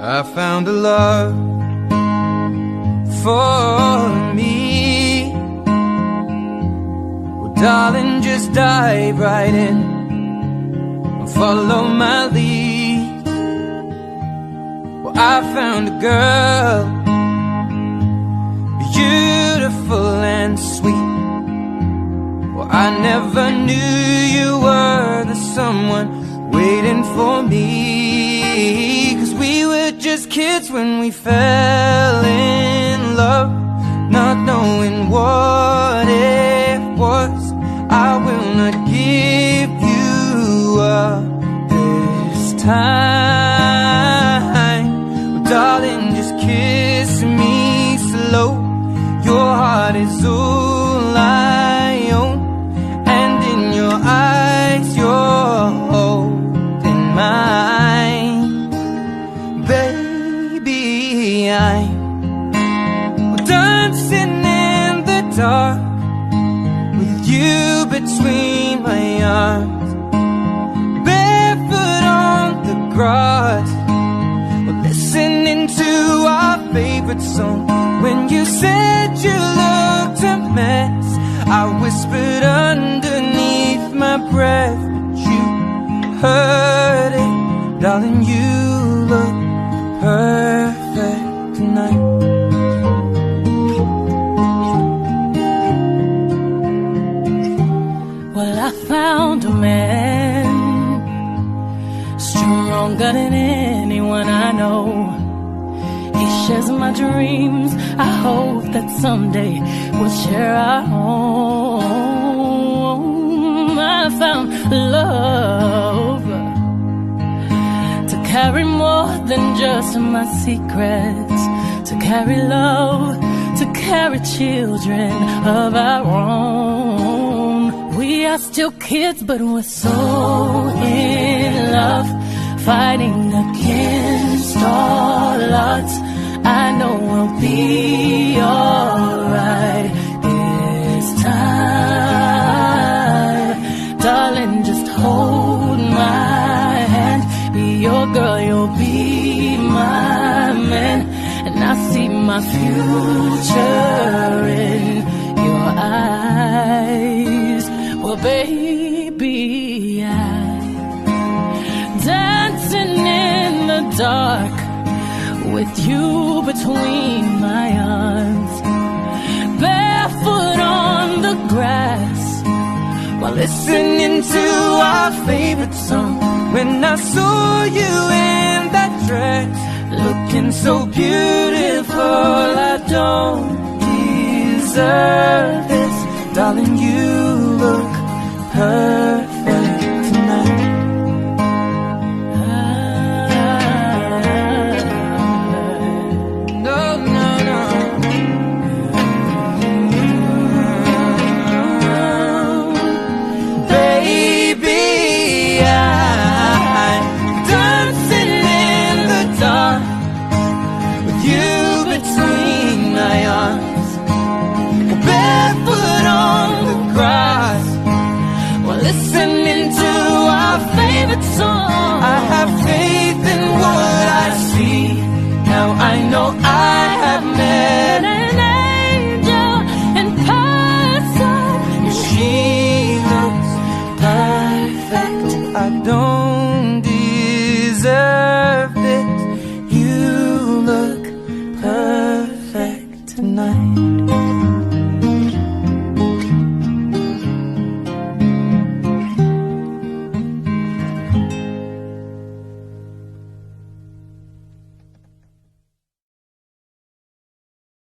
I found a love for me. Well, darling, just dive right in and follow my lead. Well, I found a girl, beautiful and sweet. Well, I never knew you were the someone waiting for me, 'cause we were just kids when we fell in love, not knowing what it was. I will not give you up this time. Oh, darling, just kiss me slow. Your heart is all I own, and in your eyes you're holding mine. Baby, I'm dancing in the dark with you between my arms, barefoot on the grass, listening to our favorite song. When you said you looked a mess, I whispered underneath my breath, but you heard it. Darling, you look perfect tonight. Well, I found a man stronger than anyone I know. He shares my dreams. I hope that someday we'll share our home. I found love to carry more than just my secrets, to carry love, to carry children of our own. We are still kids, but we're so in love, fighting against all odds. I know we'll be alright this time. Darling, just hold my hand. Be your girl, you'll be my man. And I see my future in your eyes. Well, baby, I'm dancing in the dark with you between my arms, barefoot on the grass, while listening to our favorite song. When I saw you in that dress, looking so beautiful, I don't deserve this. Darling, you look perfect tonight. I have faith in what I see. Now I know I have met an angel in person. She looks perfect. I don't deserve this. You look perfect tonight.